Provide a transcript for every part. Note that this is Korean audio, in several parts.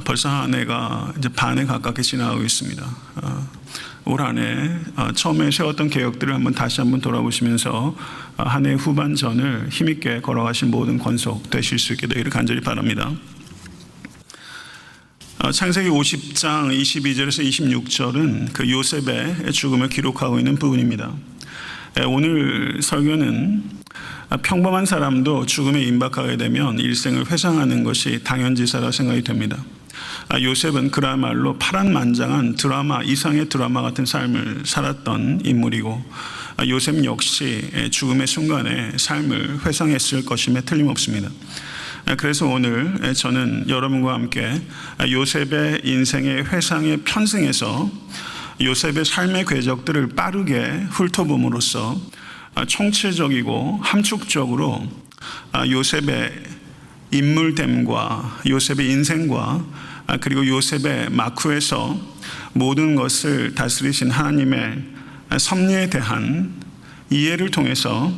벌써 한 해가 이제 반에 가깝게 지나가고 있습니다. 올 한 해 처음에 세웠던 계획들을 다시 한번 돌아보시면서 한 해 후반전을 힘있게 걸어가신 모든 권속 되실 수 있게 되기를 간절히 바랍니다. 창세기 50장 22절에서 26절은 그 요셉의 죽음을 기록하고 있는 부분입니다. 오늘 설교는 평범한 사람도 살아에 임박하게 되면 일생을 회상하는 것이 당연지사라 생각이 됩니다. 요셉은 그야말로 파란만장한 드라마 이상의 드라마 같은 삶을 살았던 인물이고, 요셉 역시 죽음의 순간에 삶을 회상했을 것임에 틀림없습니다. 그래서 오늘 저는 여러분과 함께 요셉의 인생의 회상에 편승해서 요셉의 삶의 궤적들을 빠르게 훑어봄으로써 총체적이고 함축적으로 요셉의 인물됨과 요셉의 인생과 그리고 요셉의 마크에서 모든 것을 다스리신 하나님의 섭리에 대한 이해를 통해서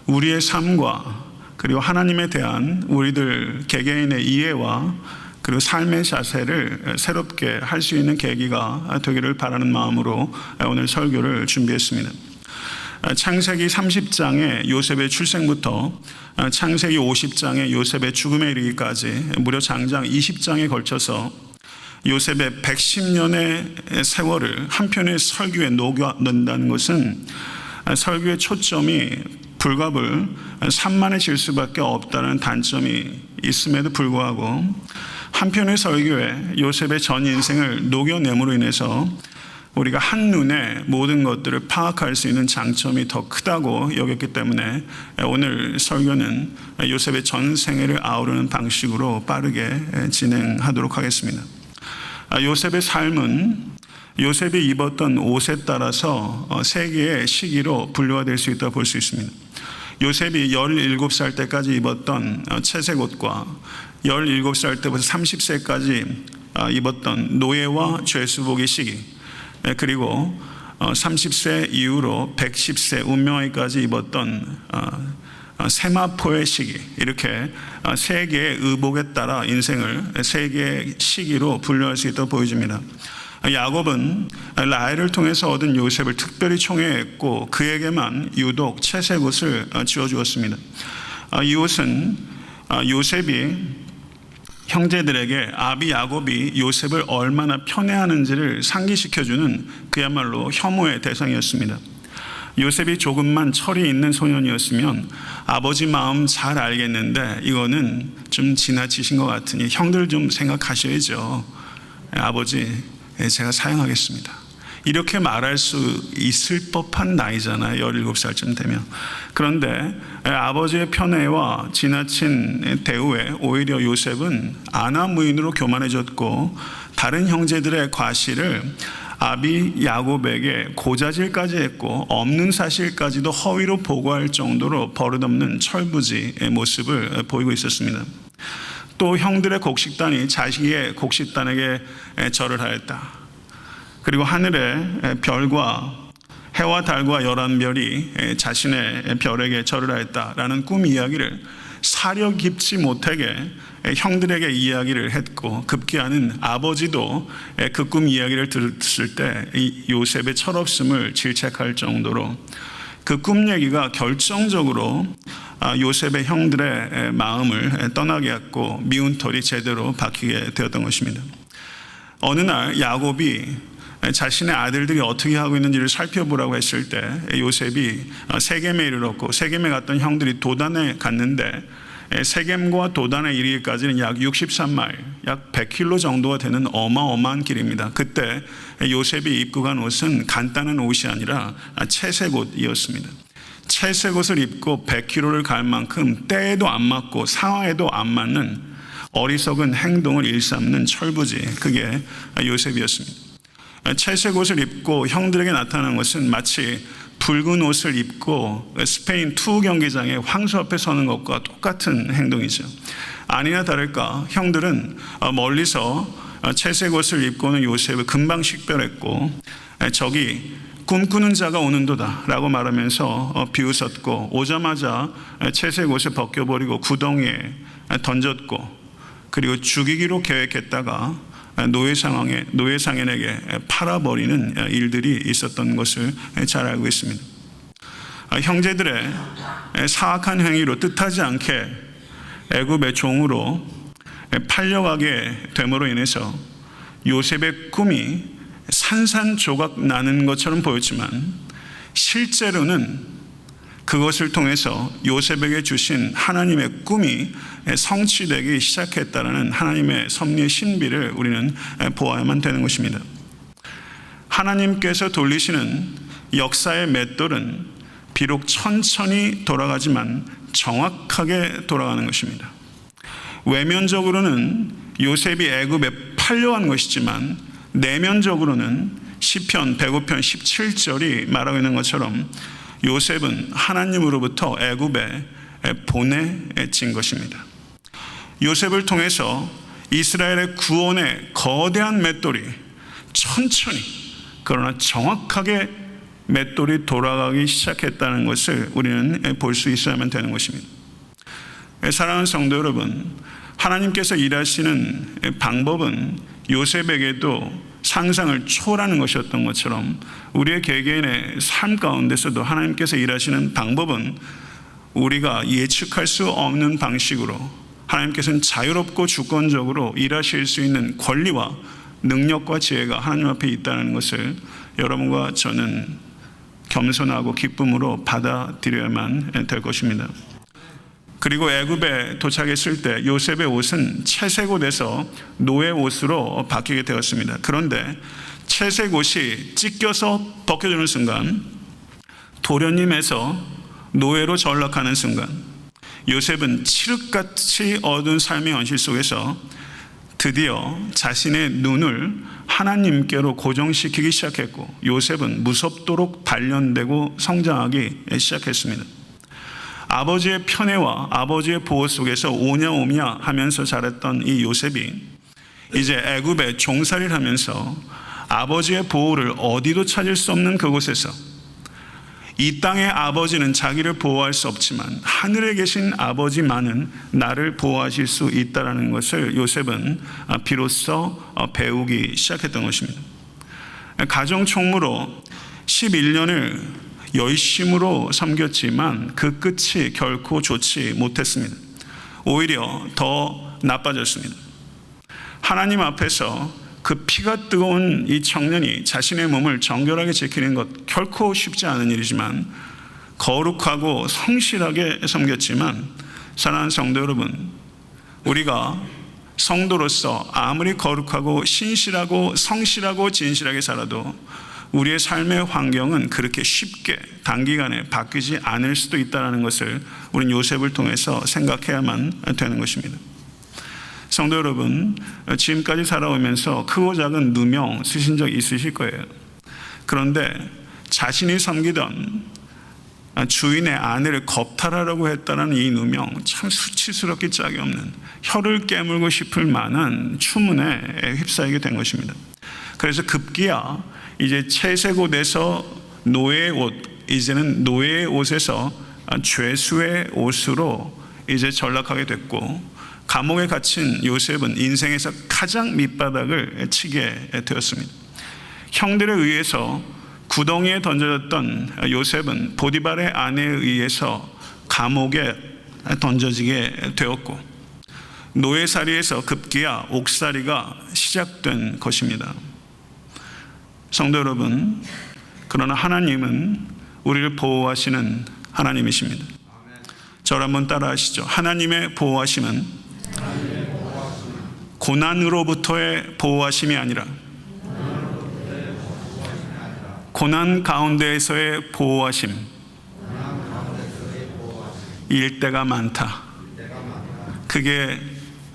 우리의 삶과 그리고 하나님에 대한 우리들 개개인의 이해와 그리고 삶의 자세를 새롭게 할 수 있는 계기가 되기를 바라는 마음으로 오늘 설교를 준비했습니다. 창세기 30장의 요셉의 출생부터 창세기 50장의 요셉의 죽음에 이르기까지 무려 장장 20장에 걸쳐서 요셉의 110년의 세월을 한 편의 설교에 녹여 넣는다는 것은 설교의 초점이 불가불 산만해질 수밖에 없다는 단점이 있음에도 불구하고 한편의 설교에 요셉의 전 인생을 녹여냄으로 인해서 우리가 한눈에 모든 것들을 파악할 수 있는 장점이 더 크다고 여겼기 때문에 오늘 설교는 요셉의 전 생애를 아우르는 방식으로 빠르게 진행하도록 하겠습니다. 요셉의 삶은 요셉이 입었던 옷에 따라서 세 개의 시기로 분류가 될 수 있다고 볼 수 있습니다. 요셉이 17살 때까지 입었던 채색 옷과 17살 때부터 30세까지 입었던 노예와 죄수복의 시기, 그리고 30세 이후로 110세 운명하기까지 입었던 세마포의 시기, 이렇게 세 개의 의복에 따라 인생을 세 개의 시기로 분류할 수 있다고 보여집니다. 야곱은 라헬을 통해서 얻은 요셉을 특별히 총애했고 그에게만 유독 채색 옷을 지어주었습니다. 이 옷은 요셉이 형제들에게 아비 야곱이 요셉을 얼마나 편애하는지를 상기시켜주는 그야말로 혐오의 대상이었습니다. 요셉이 조금만 철이 있는 소년이었으면 아버지 마음 잘 알겠는데 이거는 좀 지나치신 것 같으니 형들 좀 생각하셔야죠. 아버지, 제가 사양하겠습니다. 이렇게 말할 수 있을 법한 나이잖아요. 17살쯤 되면. 그런데 아버지의 편애와 지나친 대우에 오히려 요셉은 아나무인으로 교만해졌고 다른 형제들의 과실을 아비 야곱에게 고자질까지 했고 없는 사실까지도 허위로 보고할 정도로 버릇없는 철부지의 모습을 보이고 있었습니다. 또 형들의 곡식단이 자식의 곡식단에게 절을 하였다. 그리고 하늘의 별과 해와 달과 11별이 자신의 별에게 절을 하였다라는 꿈 이야기를 사려 깊지 못하게 형들에게 이야기를 했고, 급기야는 아버지도 그 꿈 이야기를 들었을 때 이 요셉의 철없음을 질책할 정도로 그 꿈 얘기가 결정적으로 요셉의 형들의 마음을 떠나게 했고 미운 털이 제대로 박히게 되었던 것입니다. 어느 날 야곱이 자신의 아들들이 어떻게 하고 있는지를 살펴보라고 했을 때 요셉이 세겜에 이르렀고 세겜에 갔던 형들이 도단에 갔는데 세겜과 도단에 이르기까지는 약 63마일, 약 100km 정도가 되는 어마어마한 길입니다. 그때 요셉이 입고 간 옷은 간단한 옷이 아니라 채색 옷이었습니다. 채색 옷을 입고 100km를 갈 만큼 때에도 안 맞고 상황에도 안 맞는 어리석은 행동을 일삼는 철부지, 그게 요셉이었습니다. 채색 옷을 입고 형들에게 나타난 것은 마치 붉은 옷을 입고 스페인 투 경기장에 황소 앞에 서는 것과 똑같은 행동이죠. 아니나 다를까 형들은 멀리서 채색 옷을 입고 오는 요셉을 금방 식별했고 저기 꿈꾸는 자가 오는도다 라고 말하면서 비웃었고 오자마자 채색 옷을 벗겨버리고 구덩이에 던졌고 그리고 죽이기로 계획했다가 노예상인에게 팔아버리는 일들이 있었던 것을 잘 알고 있습니다. 형제들의 사악한 행위로 뜻하지 않게 애굽의 종으로 팔려가게 됨으로 인해서 요셉의 꿈이 산산조각 나는 것처럼 보였지만 실제로는 그것을 통해서 요셉에게 주신 하나님의 꿈이 성취되기 시작했다는 하나님의 섭리의 신비를 우리는 보아야만 되는 것입니다. 하나님께서 돌리시는 역사의 맷돌은 비록 천천히 돌아가지만 정확하게 돌아가는 것입니다. 외면적으로는 요셉이 애굽에 팔려간 것이지만 내면적으로는 시편 105편 17절이 말하고 있는 것처럼 요셉은 하나님으로부터 애굽에 보내진 것입니다. 요셉을 통해서 이스라엘의 구원의 거대한 맷돌이 천천히 그러나 정확하게 맷돌이 돌아가기 시작했다는 것을 우리는 볼 수 있어야만 되는 것입니다. 사랑하는 성도 여러분, 하나님께서 일하시는 방법은 요셉에게도 상상을 초월하는 것이었던 것처럼 우리의 개개인의 삶 가운데서도 하나님께서 일하시는 방법은 우리가 예측할 수 없는 방식으로 하나님께서는 자유롭고 주권적으로 일하실 수 있는 권리와 능력과 지혜가 하나님 앞에 있다는 것을 여러분과 저는 겸손하고 기쁨으로 받아들여야만 될 것입니다. 그리고 애굽에 도착했을 때 요셉의 옷은 채색 옷에서 노예 옷으로 바뀌게 되었습니다. 그런데 채색 옷이 찢겨서 벗겨지는 순간, 도련님에서 노예로 전락하는 순간, 요셉은 칠흑같이 어두운 삶의 현실 속에서 드디어 자신의 눈을 하나님께로 고정시키기 시작했고, 요셉은 무섭도록 단련되고 성장하기 시작했습니다. 아버지의 편애와 아버지의 보호 속에서 오냐오냐 하면서 자랐던 이 요셉이 이제 애굽에 종살이를 하면서 아버지의 보호를 어디도 찾을 수 없는 그곳에서 이 땅의 아버지는 자기를 보호할 수 없지만 하늘에 계신 아버지만은 나를 보호하실 수 있다는 것을 요셉은 비로소 배우기 시작했던 것입니다. 가정 총무로 11년을 열심으로 섬겼지만 그 끝이 결코 좋지 못했습니다. 오히려 더 나빠졌습니다. 하나님 앞에서 그 피가 뜨거운 이 청년이 자신의 몸을 정결하게 지키는 것 결코 쉽지 않은 일이지만 거룩하고 성실하게 섬겼지만, 사랑하는 성도 여러분, 우리가 성도로서 아무리 거룩하고 신실하고 성실하고 진실하게 살아도 우리의 삶의 환경은 그렇게 쉽게 단기간에 바뀌지 않을 수도 있다는 것을 우리는 요셉을 통해서 생각해야만 되는 것입니다. 성도 여러분, 지금까지 살아오면서 크고 작은 누명 쓰신 적 있으실 거예요. 그런데 자신이 섬기던 주인의 아내를 겁탈하려고 했다는 이 누명, 참 수치스럽기 짝이 없는, 혀를 깨물고 싶을 만한 추문에 휩싸이게 된 것입니다. 그래서 급기야 이제 채색 옷에서 노예의 옷, 이제는 노예의 옷에서 죄수의 옷으로 이제 전락하게 됐고, 감옥에 갇힌 요셉은 인생에서 가장 밑바닥을 치게 되었습니다. 형들에 의해서 구덩이에 던져졌던 요셉은 보디발의 아내에 의해서 감옥에 던져지게 되었고, 노예살이에서 급기야 옥살이가 시작된 것입니다. 성도 여러분, 그러나 하나님은 우리를 보호하시는 하나님이십니다. 저를 한번 따라 하시죠. 하나님의 보호하심은 고난으로부터의 보호하심이 아니라 고난 가운데에서의 보호하심. 일대가 많다. 그게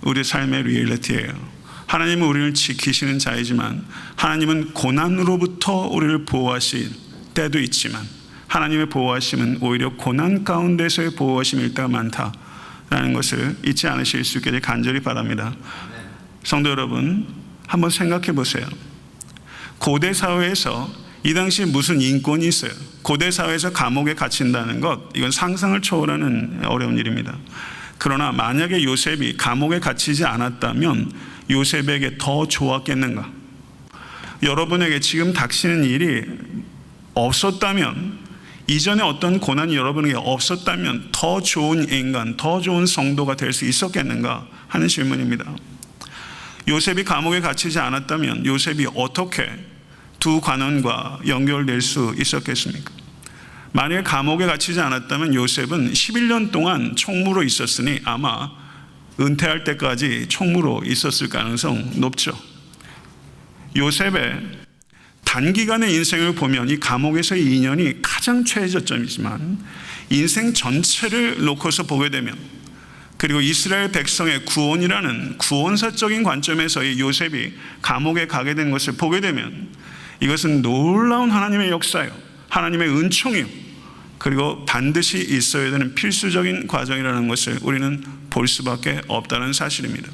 우리 삶의 리얼리티예요. 하나님은 우리를 지키시는 자이지만 하나님은 고난으로부터 우리를 보호하실 때도 있지만 하나님의 보호하심은 오히려 고난 가운데서의 보호하심이 일대가 많다라는 것을 잊지 않으실 수 있기를 간절히 바랍니다. 성도 여러분, 한번 생각해 보세요. 고대 사회에서 이 당시에 무슨 인권이 있어요? 고대 사회에서 감옥에 갇힌다는 것, 이건 상상을 초월하는 어려운 일입니다. 그러나 만약에 요셉이 감옥에 갇히지 않았다면 요셉에게 더 좋았겠는가? 여러분에게 지금 닥치는 일이 없었다면, 이전에 어떤 고난이 여러분에게 없었다면 더 좋은 인간, 더 좋은 성도가 될 수 있었겠는가 하는 질문입니다. 요셉이 감옥에 갇히지 않았다면 요셉이 어떻게 두 관원과 연결될 수 있었겠습니까? 만약에 감옥에 갇히지 않았다면 요셉은 11년 동안 총무로 있었으니 아마 은퇴할 때까지 총무로 있었을 가능성 높죠. 요셉의 단기간의 인생을 보면 이 감옥에서의 인연이 가장 최저점이지만 인생 전체를 놓고서 보게 되면, 그리고 이스라엘 백성의 구원이라는 구원사적인 관점에서의 요셉이 감옥에 가게 된 것을 보게 되면 이것은 놀라운 하나님의 역사요, 하나님의 은총이요, 그리고 반드시 있어야 되는 필수적인 과정이라는 것을 우리는 볼 수밖에 없다는 사실입니다.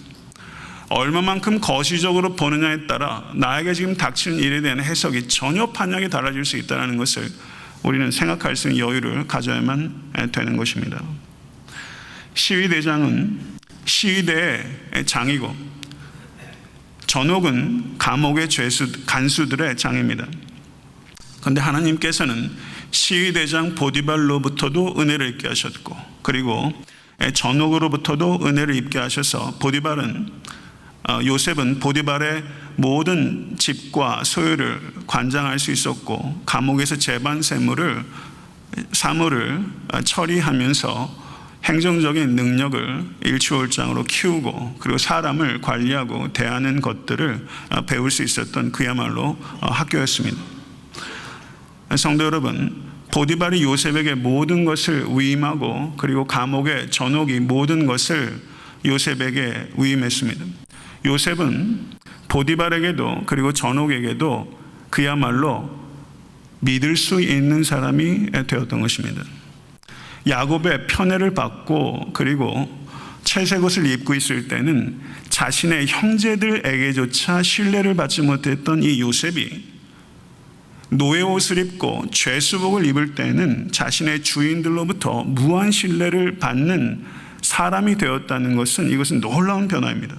얼마만큼 거시적으로 보느냐에 따라 나에게 지금 닥치는 일에 대한 해석이 전혀 판약이 달라질 수 있다는 것을 우리는 생각할 수 있는 여유를 가져야만 되는 것입니다. 시위대장은 시위대의 장이고 전옥은 감옥의 간수들의 장입니다. 그런데 하나님께서는 시위대장 보디발로부터도 은혜를 입게 하셨고, 그리고 전옥으로부터도 은혜를 입게 하셔서 요셉은 보디발의 모든 집과 소유를 관장할 수 있었고, 감옥에서 재반 사물을 처리하면서 행정적인 능력을 일취월장으로 키우고, 그리고 사람을 관리하고 대하는 것들을 배울 수 있었던 그야말로 학교였습니다. 성도 여러분, 보디발이 요셉에게 모든 것을 위임하고, 그리고 감옥의 전옥이 모든 것을 요셉에게 위임했습니다. 요셉은 보디발에게도 그리고 전옥에게도 그야말로 믿을 수 있는 사람이 되었던 것입니다. 야곱의 편애를 받고 그리고 채색 옷을 입고 있을 때는 자신의 형제들에게조차 신뢰를 받지 못했던 이 요셉이 노예 옷을 입고 죄수복을 입을 때는 자신의 주인들로부터 무한 신뢰를 받는 사람이 되었다는 것은, 이것은 놀라운 변화입니다.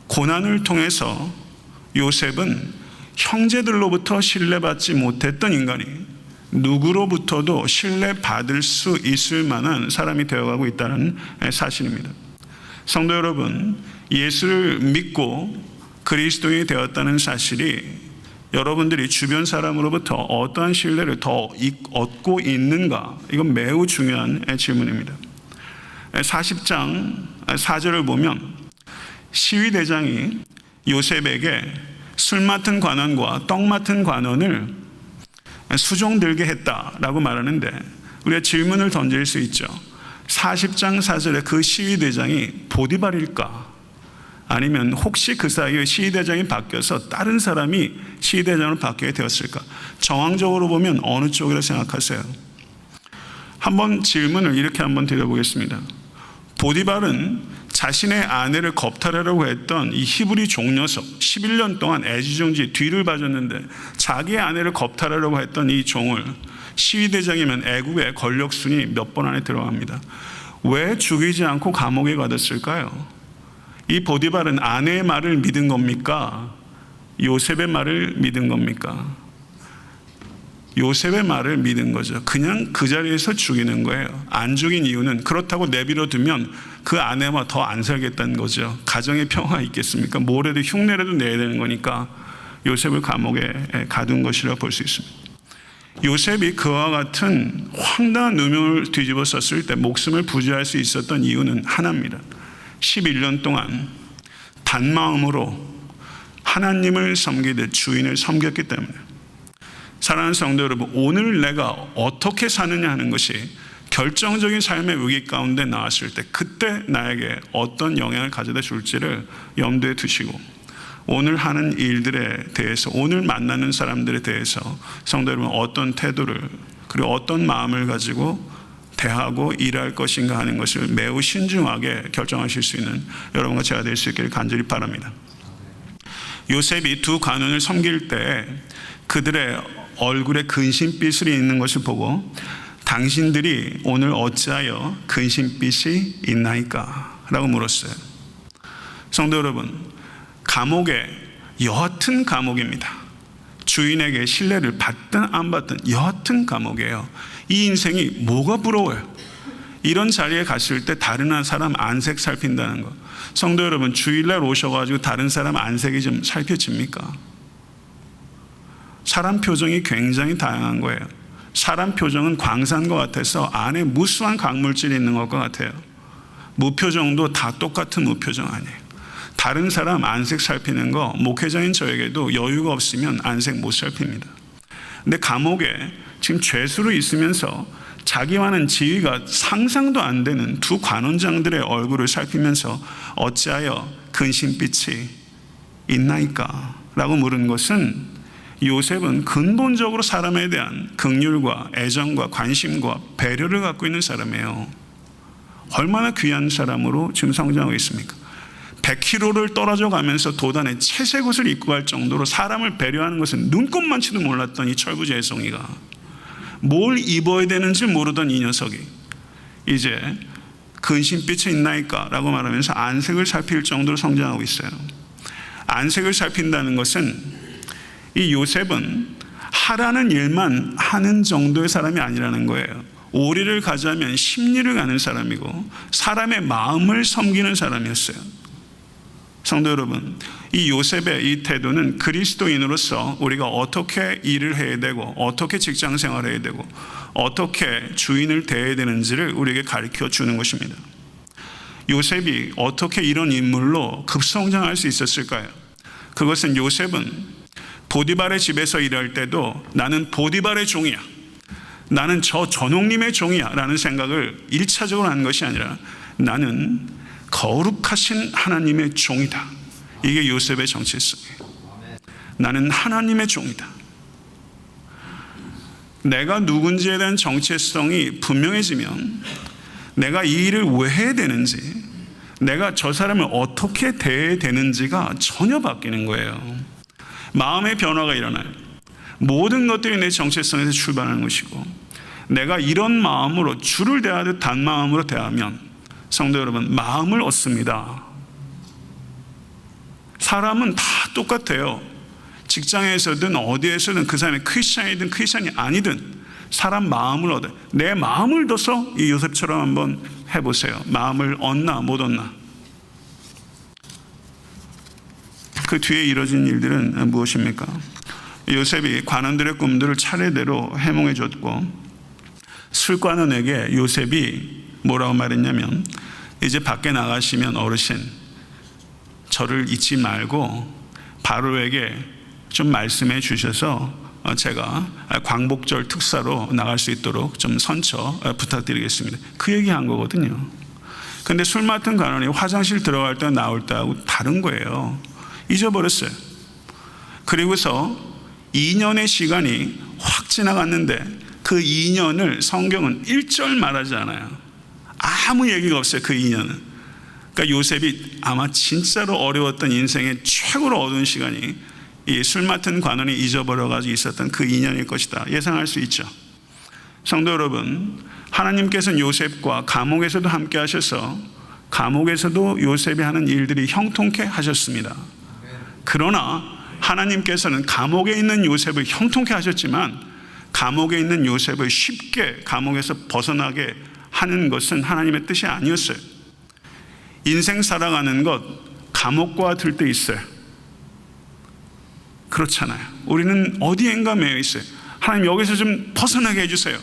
고난을 통해서 요셉은 형제들로부터 신뢰받지 못했던 인간이 누구로부터도 신뢰받을 수 있을 만한 사람이 되어가고 있다는 사실입니다. 성도 여러분, 예수를 믿고 그리스도인이 되었다는 사실이 여러분들이 주변 사람으로부터 어떠한 신뢰를 더 얻고 있는가, 이건 매우 중요한 질문입니다. 40장 4절을 보면 시위대장이 요셉에게 술 맡은 관원과 떡 맡은 관원을 수종들게 했다라고 말하는데, 우리가 질문을 던질 수 있죠. 40장 4절에 그 시위대장이 보디발일까? 아니면 혹시 그 사이에 시위대장이 바뀌어서 다른 사람이 시위대장으로 바뀌게 되었을까? 정황적으로 보면 어느 쪽이라고 생각하세요? 한번 질문을 이렇게 한번 드려보겠습니다. 보디발은 자신의 아내를 겁탈하려고 했던 이 히브리 종녀석, 11년 동안 애지중지 뒤를 봐줬는데 자기의 아내를 겁탈하려고 했던 이 종을, 시위대장이면 애국의 권력순위 몇 번 안에 들어갑니다. 왜 죽이지 않고 감옥에 가뒀을까요? 이 보디발은 아내의 말을 믿은 겁니까? 요셉의 말을 믿은 겁니까? 요셉의 말을 믿은 거죠. 그냥 그 자리에서 죽이는 거예요. 안 죽인 이유는 그렇다고 내버려 두면 그 아내와 더 안 살겠다는 거죠. 가정의 평화가 있겠습니까? 뭐래도 흉내라도 내야 되는 거니까 요셉을 감옥에 가둔 것이라고 볼 수 있습니다. 요셉이 그와 같은 황당한 누명을 뒤집어 썼을 때 목숨을 부지할 수 있었던 이유는 하나입니다. 11년 동안 단마음으로 하나님을 섬기듯 주인을 섬겼기 때문에. 사랑하는 성도 여러분, 오늘 내가 어떻게 사느냐 하는 것이 결정적인 삶의 위기 가운데 나왔을 때 그때 나에게 어떤 영향을 가져다 줄지를 염두에 두시고, 오늘 하는 일들에 대해서, 오늘 만나는 사람들에 대해서 성도 여러분 어떤 태도를, 그리고 어떤 마음을 가지고 대하고 일할 것인가 하는 것을 매우 신중하게 결정하실 수 있는 여러분과 제가 될 수 있기를 간절히 바랍니다. 요셉이 두 관원을 섬길 때 그들의 얼굴에 근심빛이 있는 것을 보고 당신들이 오늘 어찌하여 근심빛이 있나이까? 라고 물었어요. 성도 여러분, 감옥에 여하튼 감옥입니다. 주인에게 신뢰를 받든 안 받든 여하튼 감옥이에요. 이 인생이 뭐가 부러워요? 이런 자리에 갔을 때 다른 사람 안색 살핀다는 거. 성도 여러분, 주일날 오셔가지고 다른 사람 안색이 좀 살펴집니까? 사람 표정이 굉장히 다양한 거예요. 사람 표정은 광산과 같아서 안에 무수한 광물질이 있는 것과 같아요. 무표정도 다 똑같은 무표정 아니에요. 다른 사람 안색 살피는 거 목회자인 저에게도 여유가 없으면 안색 못 살핍니다. 근데 감옥에 지금 죄수로 있으면서 자기와는 지위가 상상도 안 되는 두 관원장들의 얼굴을 살피면서 어찌하여 근심빛이 있나이까? 라고 물은 것은 요셉은 근본적으로 사람에 대한 긍휼과 애정과 관심과 배려를 갖고 있는 사람이에요. 얼마나 귀한 사람으로 지금 성장하고 있습니까? 100km를 떨어져 가면서 도단에 채색 옷을 입고 갈 정도로 사람을 배려하는 것은 눈꼽만치도 몰랐던 이 철부재송이가 뭘 입어야 되는지 모르던 이 녀석이 이제 근심빛이 있나이까? 라고 말하면서 안색을 살필 정도로 성장하고 있어요. 안색을 살핀다는 것은 이 요셉은 하라는 일만 하는 정도의 사람이 아니라는 거예요. 오리를 가자면 십리를 가는 사람이고 사람의 마음을 섬기는 사람이었어요. 성도 여러분, 이 요셉의 이 태도는 그리스도인으로서 우리가 어떻게 일을 해야 되고 어떻게 직장 생활을 해야 되고 어떻게 주인을 대해야 되는지를 우리에게 가르쳐 주는 것입니다. 요셉이 어떻게 이런 인물로 급성장할 수 있었을까요? 그것은 요셉은 보디발의 집에서 일할 때도 나는 보디발의 종이야, 나는 저 전옥님의 종이야 라는 생각을 1차적으로 하는 것이 아니라 나는 거룩하신 하나님의 종이다. 이게 요셉의 정체성이에요. 나는 하나님의 종이다. 내가 누군지에 대한 정체성이 분명해지면 내가 이 일을 왜 해야 되는지, 내가 저 사람을 어떻게 대해야 되는지가 전혀 바뀌는 거예요. 마음의 변화가 일어나요. 모든 것들이 내 정체성에서 출발하는 것이고 내가 이런 마음으로 주를 대하듯 단 마음으로 대하면 성도 여러분, 마음을 얻습니다. 사람은 다 똑같아요. 직장에서든 어디에서든 그 사람이 크리스찬이든 크리스찬이 아니든 사람 마음을 얻어요. 내 마음을 둬서 이 요셉처럼 한번 해보세요. 마음을 얻나 못 얻나. 그 뒤에 이뤄진 일들은 무엇입니까? 요셉이 관원들의 꿈들을 차례대로 해몽해 줬고 술관원에게 요셉이 뭐라고 말했냐면 이제 밖에 나가시면 어르신 저를 잊지 말고 바로에게 좀 말씀해 주셔서 제가 광복절 특사로 나갈 수 있도록 좀 선처 부탁드리겠습니다. 그 얘기한 거거든요. 근데 술 맡은 관원이 화장실 들어갈 때 나올 때하고 다른 거예요. 잊어버렸어요. 그리고서 2년의 시간이 확 지나갔는데 그 2년을 성경은 1절 말하지 않아요. 아무 얘기가 없어요. 그 2년은. 그러니까 요셉이 아마 진짜로 어려웠던 인생의 최고로 어두운 시간이 이 술 맡은 관원이 잊어버려가지고 있었던 그 2년일 것이다. 예상할 수 있죠. 성도 여러분, 하나님께서는 요셉과 감옥에서도 함께 하셔서 감옥에서도 요셉이 하는 일들이 형통케 하셨습니다. 그러나 하나님께서는 감옥에 있는 요셉을 형통케 하셨지만 감옥에 있는 요셉을 쉽게 감옥에서 벗어나게 하는 것은 하나님의 뜻이 아니었어요. 인생 살아가는 것 감옥과 들떠 있어요. 그렇잖아요. 우리는 어디엔가 매여 있어요. 하나님 여기서 좀 벗어나게 해주세요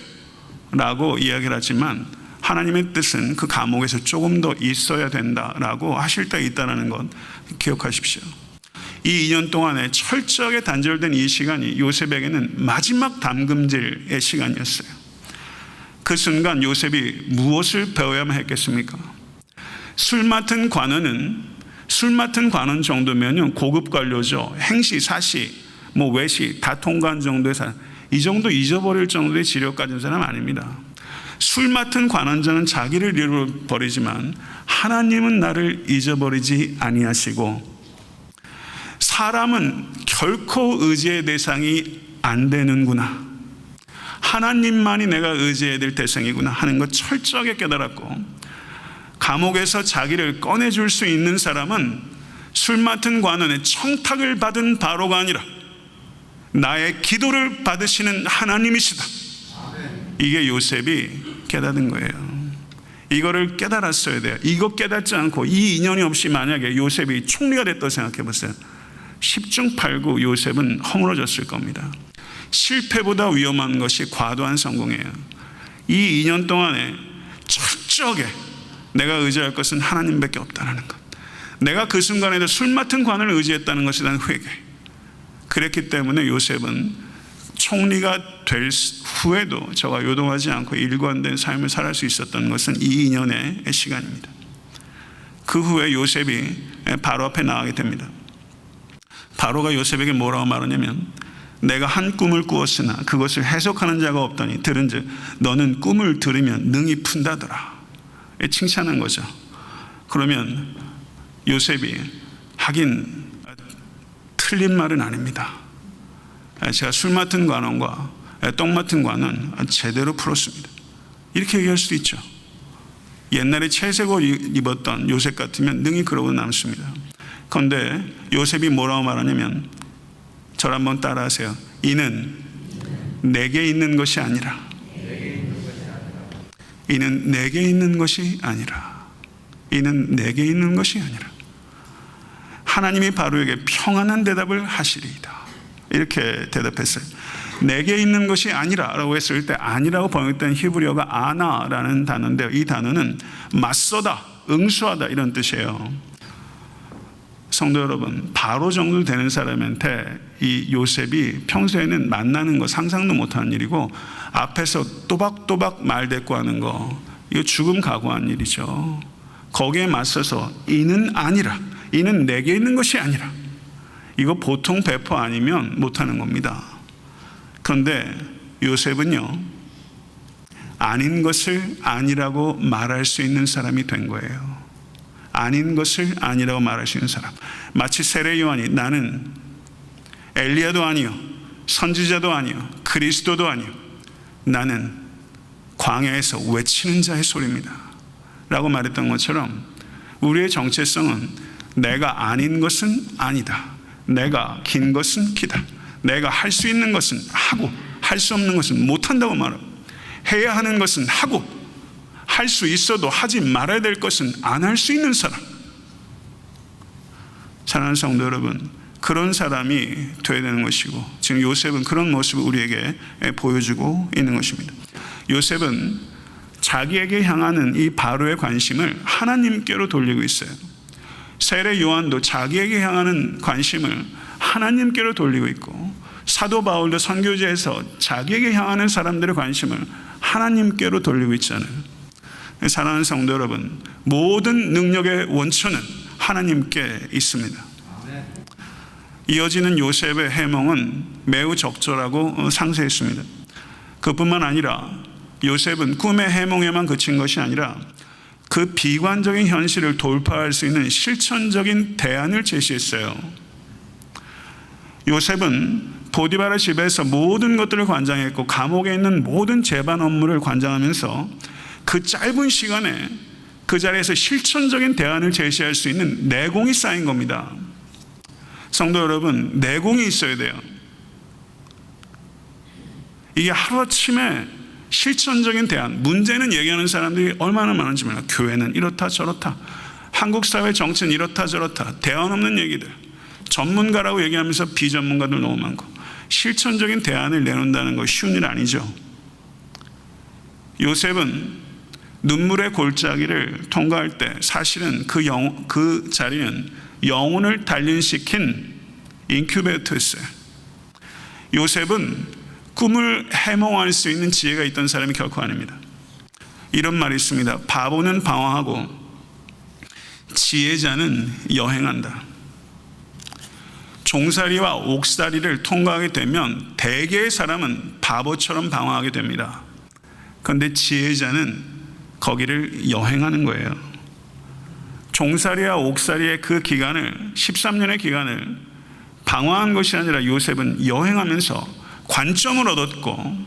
라고 이야기를 하지만 하나님의 뜻은 그 감옥에서 조금 더 있어야 된다라고 하실 때 있다는 것 기억하십시오. 이 2년 동안에 철저하게 단절된 이 시간이 요셉에게는 마지막 담금질의 시간이었어요. 그 순간 요셉이 무엇을 배워야만 했겠습니까? 술 맡은 관원 정도면 고급 관료죠. 행시, 사시, 외시 다 통과한 정도의 사람, 이 정도 잊어버릴 정도의 지력 가진 사람 아닙니다. 술 맡은 관원장은 자기를 잃어버리지만 하나님은 나를 잊어버리지 아니하시고 사람은 결코 의지의 대상이 안 되는구나. 하나님만이 내가 의지해야 될 대상이구나 하는 것 철저하게 깨달았고, 감옥에서 자기를 꺼내줄 수 있는 사람은 술 맡은 관원의 청탁을 받은 바로가 아니라 나의 기도를 받으시는 하나님이시다. 이게 요셉이 깨닫은 거예요. 이거를 깨달았어야 돼요. 이거 깨닫지 않고 이 인연이 없이 만약에 요셉이 총리가 됐다고 생각해 보세요. 10중 8구 요셉은 허물어졌을 겁니다. 실패보다 위험한 것이 과도한 성공이에요. 이 2년 동안에 철저하게 내가 의지할 것은 하나님밖에 없다는 것, 내가 그 순간에도 술 맡은 관을 의지했다는 것에 대한 회개. 그랬기 때문에 요셉은 총리가 될 후에도 저가 요동하지 않고 일관된 삶을 살 수 있었던 것은 이 2년의 시간입니다. 그 후에 요셉이 바로 앞에 나가게 됩니다. 바로가 요셉에게 뭐라고 말하냐면, 내가 한 꿈을 꾸었으나 그것을 해석하는 자가 없더니 들은즉 너는 꿈을 들으면 능히 푼다더라. 칭찬한 거죠. 그러면 요셉이 하긴 틀린 말은 아닙니다. 제가 술 맡은 관원과 똥 맡은 관은 제대로 풀었습니다. 이렇게 얘기할 수도 있죠. 옛날에 채색옷 입었던 요셉 같으면 능히 그러고 남습니다. 그런데 요셉이 뭐라고 말하냐면, 저를 한번 따라하세요. 이는 내게 있는 것이 아니라, 이는 내게 있는 것이 아니라, 이는 내게 있는 것이 아니라 하나님이 바로에게 평안한 대답을 하시리이다. 이렇게 대답했어요. 내게 있는 것이 아니라 라고 했을 때, 아니라고 번역된 히브리어가 아나라는 단어인데요, 이 단어는 맞서다, 응수하다 이런 뜻이에요. 성도 여러분, 바로 정도 되는 사람한테 이 요셉이 평소에는 만나는 거 상상도 못하는 일이고, 앞에서 또박또박 말대꾸하는 거, 이거 죽음 각오한 일이죠. 거기에 맞서서 이는 아니라, 이는 내게 있는 것이 아니라, 이거 보통 배포 아니면 못하는 겁니다. 그런데 요셉은요, 아닌 것을 아니라고 말할 수 있는 사람이 된 거예요. 아닌 것을 아니라고 말할 수 있는 사람. 마치 세례 요한이 나는 엘리야도 아니요, 선지자도 아니요, 그리스도도 아니요, 나는 광야에서 외치는 자의 소리입니다 라고 말했던 것처럼, 우리의 정체성은 내가 아닌 것은 아니다, 내가 긴 것은 기다, 내가 할 수 있는 것은 하고 할 수 없는 것은 못한다고 말하고, 해야 하는 것은 하고 할 수 있어도 하지 말아야 될 것은 안 할 수 있는 사람. 사랑하는 성도 여러분, 그런 사람이 되어야 되는 것이고, 지금 요셉은 그런 모습을 우리에게 보여주고 있는 것입니다. 요셉은 자기에게 향하는 이 바로의 관심을 하나님께로 돌리고 있어요. 세례 요한도 자기에게 향하는 관심을 하나님께로 돌리고 있고, 사도 바울도 선교지에서 자기에게 향하는 사람들의 관심을 하나님께로 돌리고 있잖아요. 사랑하는 성도 여러분, 모든 능력의 원천은 하나님께 있습니다. 이어지는 요셉의 해몽은 매우 적절하고 상세했습니다. 그뿐만 아니라 요셉은 꿈의 해몽에만 그친 것이 아니라 그 비관적인 현실을 돌파할 수 있는 실천적인 대안을 제시했어요. 요셉은 보디바라 집에서 모든 것들을 관장했고, 감옥에 있는 모든 재반 업무를 관장하면서 그 짧은 시간에 그 자리에서 실천적인 대안을 제시할 수 있는 내공이 쌓인 겁니다. 성도 여러분, 내공이 있어야 돼요. 이게 하루아침에 실천적인 대안, 문제는 얘기하는 사람들이 얼마나 많은지 몰라요. 교회는 이렇다 저렇다, 한국 사회 정치는 이렇다 저렇다, 대안 없는 얘기들, 전문가라고 얘기하면서 비전문가들 너무 많고, 실천적인 대안을 내놓는다는 거 쉬운 일 아니죠. 요셉은 눈물의 골짜기를 통과할 때 사실은 그 자리는 영혼을 단련시킨 인큐베이터였어요. 요셉은 꿈을 해몽할 수 있는 지혜가 있던 사람이 결코 아닙니다. 이런 말이 있습니다. 바보는 방황하고 지혜자는 여행한다. 종살이와 옥살이를 통과하게 되면 대개의 사람은 바보처럼 방황하게 됩니다. 그런데 지혜자는 거기를 여행하는 거예요. 종살이와 옥살이의 그 기간을, 13년의 기간을 방황한 것이 아니라 요셉은 여행하면서 관점을 얻었고,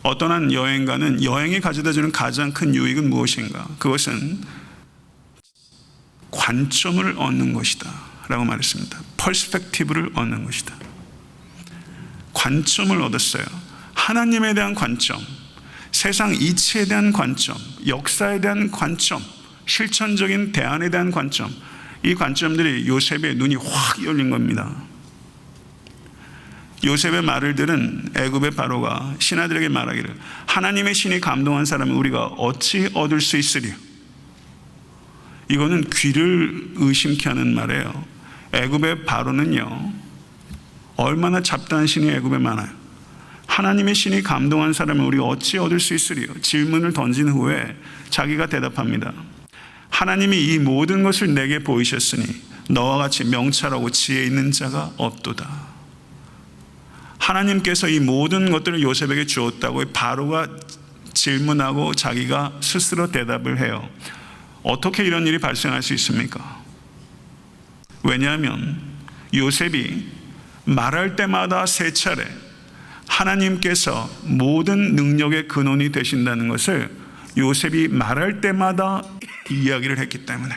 어떤 한 여행가는 여행이 가져다주는 가장 큰 유익은 무엇인가? 그것은 관점을 얻는 것이다 라고 말했습니다. 퍼스펙티브를 얻는 것이다. 관점을 얻었어요. 하나님에 대한 관점, 세상 이치에 대한 관점, 역사에 대한 관점, 실천적인 대안에 대한 관점, 이 관점들이 요셉의 눈이 확 열린 겁니다. 요셉의 말을 들은 애굽의 바로가 신하들에게 말하기를, 하나님의 신이 감동한 사람은 우리가 어찌 얻을 수 있으리요? 이거는 귀를 의심케 하는 말이에요. 애굽의 바로는요, 얼마나 잡다한 신이 애굽에 많아요. 하나님의 신이 감동한 사람은 우리가 어찌 얻을 수 있으리요? 질문을 던진 후에 자기가 대답합니다. 하나님이 이 모든 것을 내게 보이셨으니 너와 같이 명철하고 지혜 있는 자가 없도다. 하나님께서 이 모든 것들을 요셉에게 주었다고 바로가 질문하고 자기가 스스로 대답을 해요. 어떻게 이런 일이 발생할 수 있습니까? 왜냐하면 요셉이 말할 때마다 세 차례 하나님께서 모든 능력의 근원이 되신다는 것을 요셉이 말할 때마다 이야기를 했기 때문에,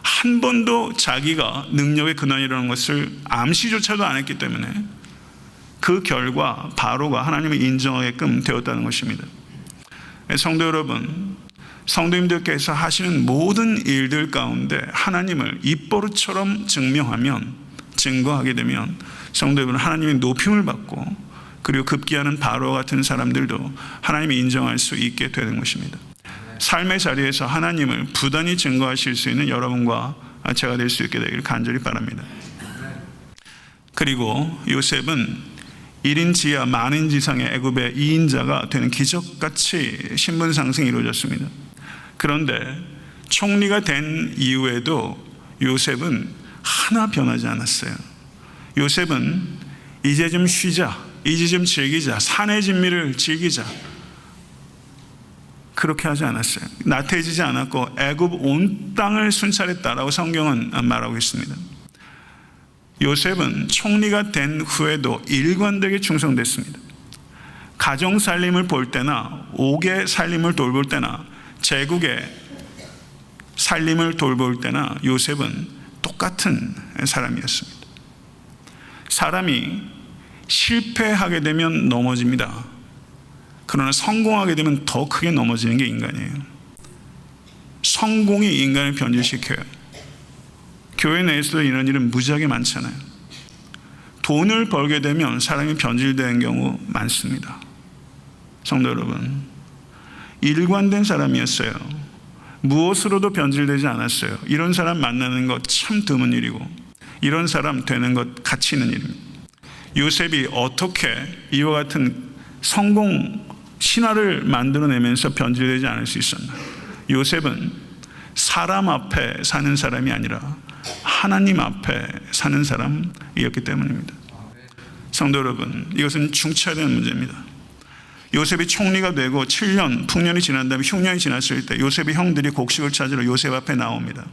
한 번도 자기가 능력의 근원이라는 것을 암시조차도 안 했기 때문에 그 결과 바로가 하나님을 인정하게끔 되었다는 것입니다. 성도 여러분, 성도님들께서 하시는 모든 일들 가운데 하나님을 입버릇처럼 증거하게 되면 성도 여러분, 하나님의 높임을 받고 그리고 급기야는 바로와 같은 사람들도 하나님이 인정할 수 있게 되는 것입니다. 삶의 자리에서 하나님을 부단히 증거하실 수 있는 여러분과 제가 될 수 있게 되기를 간절히 바랍니다. 그리고 요셉은 1인 지하 만인 지상의 애굽의 2인자가 되는 기적같이 신분 상승이 이루어졌습니다. 그런데 총리가 된 이후에도 요셉은 하나 변하지 않았어요. 요셉은 이제 좀 쉬자, 이제 좀 즐기자, 산의 진미를 즐기자, 그렇게 하지 않았어요. 나태해지지 않았고 애굽 온 땅을 순찰했다라고 성경은 말하고 있습니다. 요셉은 총리가 된 후에도 일관되게 충성됐습니다. 가정 살림을 볼 때나 옥의 살림을 돌볼 때나 제국의 살림을 돌볼 때나 요셉은 똑같은 사람이었습니다. 사람이 실패하게 되면 넘어집니다. 그러나 성공하게 되면 더 크게 넘어지는 게 인간이에요. 성공이 인간을 변질시켜요. 교회 내에서도 이런 일은 무지하게 많잖아요. 돈을 벌게 되면 사람이 변질되는 경우 많습니다. 성도 여러분, 일관된 사람이었어요. 무엇으로도 변질되지 않았어요. 이런 사람 만나는 것 참 드문 일이고, 이런 사람 되는 것 가치 있는 일입니다. 요셉이 어떻게 이와 같은 성공 신화를 만들어내면서 변질되지 않을 수 있었나? 요셉은 사람 앞에 사는 사람이 아니라 하나님 앞에 사는 사람이었기 때문입니다. 성도 여러분, 이것은 중치해야 되는 문제입니다. 요셉이 총리가 되고 7년 풍년이 지난 다음에 흉년이 지났을 때 요셉의 형들이 곡식을 찾으러 요셉 앞에 나옵니다.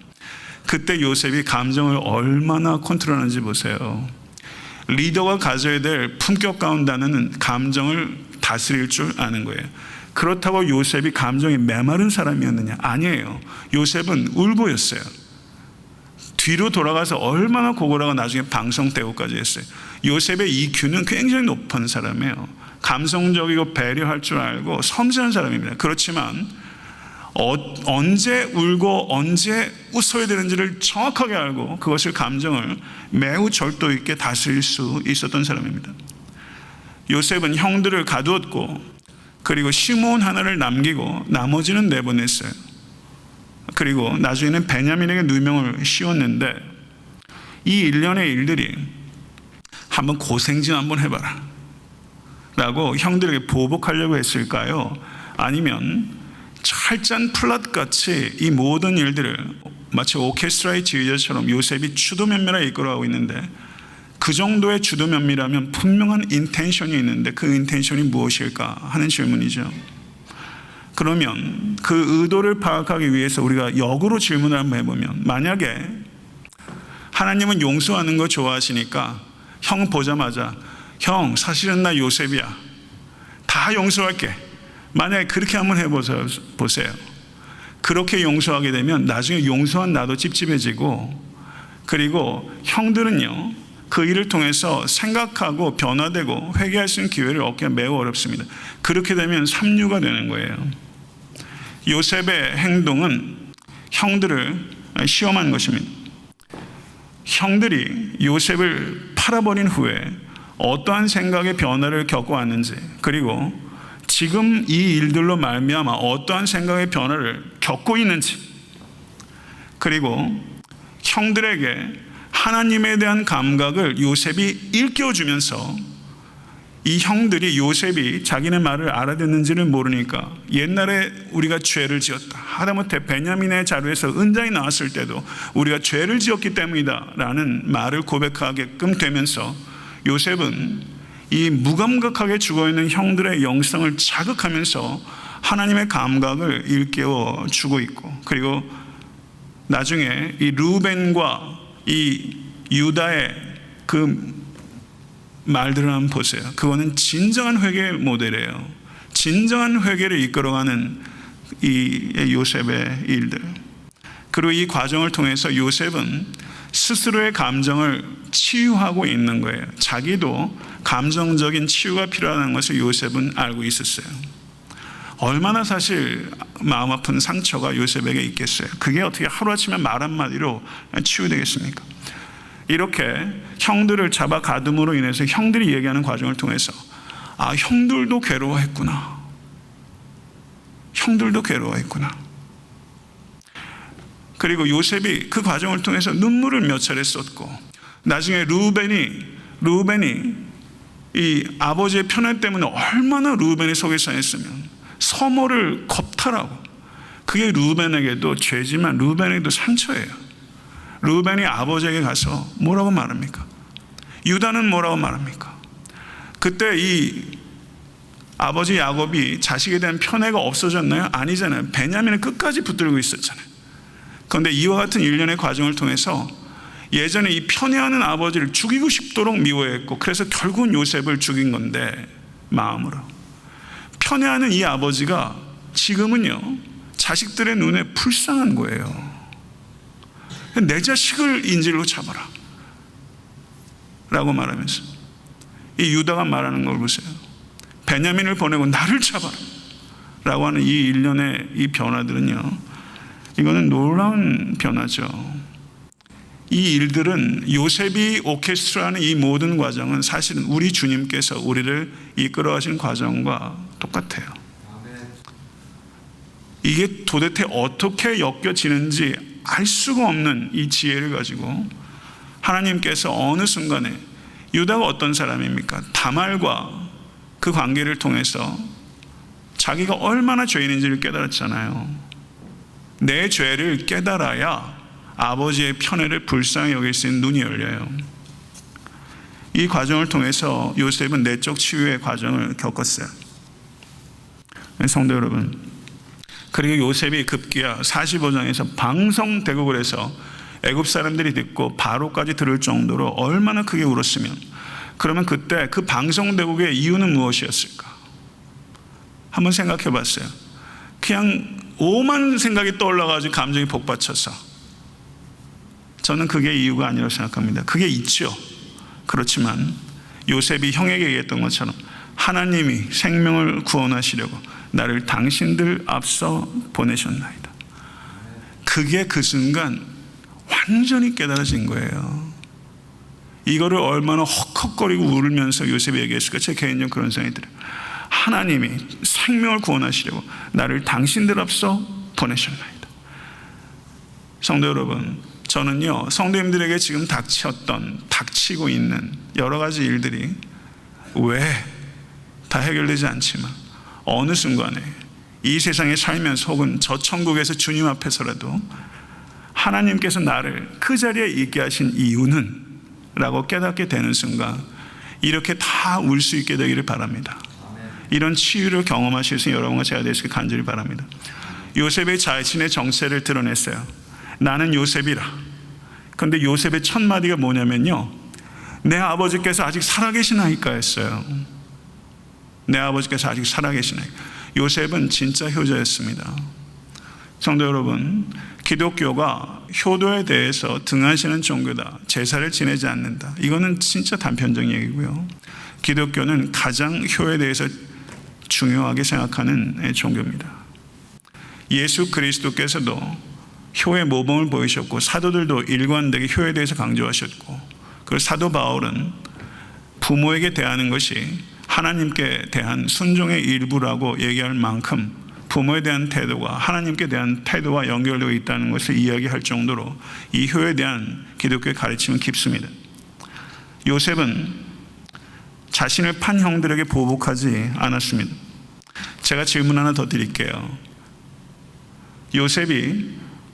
그때 요셉이 감정을 얼마나 컨트롤하는지 보세요. 리더가 가져야 될 품격 가운데 하나는 감정을 다스릴 줄 아는 거예요. 그렇다고 요셉이 감정이 메마른 사람이었느냐? 아니에요. 요셉은 울보였어요. 뒤로 돌아가서 얼마나 고골하고 나중에 방송대우까지 했어요. 요셉의 EQ는 굉장히 높은 사람이에요. 감성적이고 배려할 줄 알고 섬세한 사람입니다. 그렇지만 언제 울고 언제 웃어야 되는지를 정확하게 알고 그것을 감정을 매우 절도 있게 다스릴 수 있었던 사람입니다. 요셉은 형들을 가두었고 그리고 시므온 하나를 남기고 나머지는 내보냈어요. 그리고 나중에는 베냐민에게 누명을 씌웠는데 이 일련의 일들이 한번 고생 좀 한번 해봐라 라고 형들에게 보복하려고 했을까요? 아니면 찰짠 플랫같이 이 모든 일들을 마치 오케스트라의 지휘자처럼 요셉이 추도면밀하게 이끌어가고 있는데, 그 정도의 추도면밀하면 분명한 인텐션이 있는데 그 인텐션이 무엇일까 하는 질문이죠. 그러면 그 의도를 파악하기 위해서 우리가 역으로 질문을 한번 해보면, 만약에 하나님은 용서하는 거 좋아하시니까 형 보자마자 형 사실은 나 요셉이야, 다 용서할게. 만약에 그렇게 한번 해보세요. 그렇게 용서하게 되면 나중에 용서한 나도 찝찝해지고, 그리고 형들은요 그 일을 통해서 생각하고 변화되고 회개할 수 있는 기회를 얻기가 매우 어렵습니다. 그렇게 되면 삼류가 되는 거예요. 요셉의 행동은 형들을 시험한 것입니다. 형들이 요셉을 팔아버린 후에 어떠한 생각의 변화를 겪어왔는지, 그리고 지금 이 일들로 말미암아 어떠한 생각의 변화를 겪고 있는지, 그리고 형들에게 하나님에 대한 감각을 요셉이 일깨워주면서 이 형들이 요셉이 자기네 말을 알아듣는지를 모르니까 옛날에 우리가 죄를 지었다, 하다못해 베냐민의 자루에서 은장이 나왔을 때도 우리가 죄를 지었기 때문이다 라는 말을 고백하게끔 되면서 요셉은 이 무감각하게 죽어있는 형들의 영성을 자극하면서 하나님의 감각을 일깨워 주고 있고, 그리고 나중에 이 루벤과 이 유다의 그 말들을 한번 보세요. 그거는 진정한 회개의 모델이에요. 진정한 회개를 이끌어가는 이 요셉의 일들. 그리고 이 과정을 통해서 요셉은 스스로의 감정을 치유하고 있는 거예요. 자기도 감정적인 치유가 필요하다는 것을 요셉은 알고 있었어요. 얼마나 사실 마음 아픈 상처가 요셉에게 있겠어요. 그게 어떻게 하루아침에 말 한마디로 치유되겠습니까? 이렇게 형들을 잡아 가둠으로 인해서 형들이 얘기하는 과정을 통해서 아, 형들도 괴로워했구나. 형들도 괴로워했구나. 그리고 요셉이 그 과정을 통해서 눈물을 몇 차례 쏟고, 나중에 루벤이 이 아버지의 편애 때문에 얼마나 루벤이 속이 상했으면 서모를 겁탈하고, 그게 루벤에게도 죄지만 루벤에게도 상처예요. 루벤이 아버지에게 가서 뭐라고 말합니까? 유다는 뭐라고 말합니까? 그때 이 아버지 야곱이 자식에 대한 편애가 없어졌나요? 아니잖아요. 베냐민은 끝까지 붙들고 있었잖아요. 그런데 이와 같은 일련의 과정을 통해서 예전에 이 편애하는 아버지를 죽이고 싶도록 미워했고, 그래서 결국은 요셉을 죽인 건데, 마음으로 편애하는 이 아버지가 지금은요 자식들의 눈에 불쌍한 거예요. 내 자식을 인질로 잡아라 라고 말하면서 이 유다가 말하는 걸 보세요. 베냐민을 보내고 나를 잡아라 라고 하는 이 일련의 이 변화들은요, 이거는 놀라운 변화죠. 이 일들은 요셉이 오케스트라하는 이 모든 과정은 사실은 우리 주님께서 우리를 이끌어 가신 과정과 똑같아요. 이게 도대체 어떻게 엮여지는지 알 수가 없는 이 지혜를 가지고 하나님께서 어느 순간에, 유다가 어떤 사람입니까? 다말과 그 관계를 통해서 자기가 얼마나 죄인인지를 깨달았잖아요. 내 죄를 깨달아야 아버지의 편애를 불쌍히 여길 수 있는 눈이 열려요. 이 과정을 통해서 요셉은 내적 치유의 과정을 겪었어요. 성도 여러분, 그리고 요셉이 급기야 45장에서 방성대국을 해서 애굽 사람들이 듣고 바로까지 들을 정도로 얼마나 크게 울었으면, 그러면 그때 그 방성대국의 이유는 무엇이었을까? 한번 생각해 봤어요. 그냥 오만 생각이 떠올라가지고 감정이 복받쳐서, 저는 그게 이유가 아니라고 생각합니다. 그게 있죠. 그렇지만 요셉이 형에게 얘기했던 것처럼 하나님이 생명을 구원하시려고 나를 당신들 앞서 보내셨나이다. 그게 그 순간 완전히 깨달아진 거예요. 이거를 얼마나 헉헉거리고 울면서 요셉이 얘기했을까? 제 개인적으로 그런 생각이 들어요. 하나님이 생명을 구원하시려고 나를 당신들 앞서 보내셨나이다. 성도 여러분, 저는요 성도님들에게 지금 닥치고 있는 여러 가지 일들이 왜 다 해결되지 않지만 어느 순간에 이 세상에 살면서 혹은 저 천국에서 주님 앞에서라도 하나님께서 나를 그 자리에 있게 하신 이유는 라고 깨닫게 되는 순간 이렇게 다 울 수 있게 되기를 바랍니다. 이런 치유를 경험하실 수 있는 여러분과 제가 되시길 간절히 바랍니다. 요셉의 자신의 정체를 드러냈어요. 나는 요셉이라. 그런데 요셉의 첫 마디가 뭐냐면요, 내 아버지께서 아직 살아계시나이까 했어요. 내 아버지께서 아직 살아계시네. 요셉은 진짜 효자였습니다. 성도 여러분, 기독교가 효도에 대해서 등한시하는 종교다, 제사를 지내지 않는다, 이거는 진짜 단편적인 얘기고요. 기독교는 가장 효에 대해서 중요하게 생각하는 종교입니다. 예수 그리스도께서도 효의 모범을 보이셨고, 사도들도 일관되게 효에 대해서 강조하셨고, 그 사도 바울은 부모에게 대하는 것이 하나님께 대한 순종의 일부라고 얘기할 만큼 부모에 대한 태도가 하나님께 대한 태도와 연결되어 있다는 것을 이야기할 정도로 이 효에 대한 기독교의 가르침은 깊습니다. 요셉은 자신을 판 형들에게 보복하지 않았습니다. 제가 질문 하나 더 드릴게요. 요셉이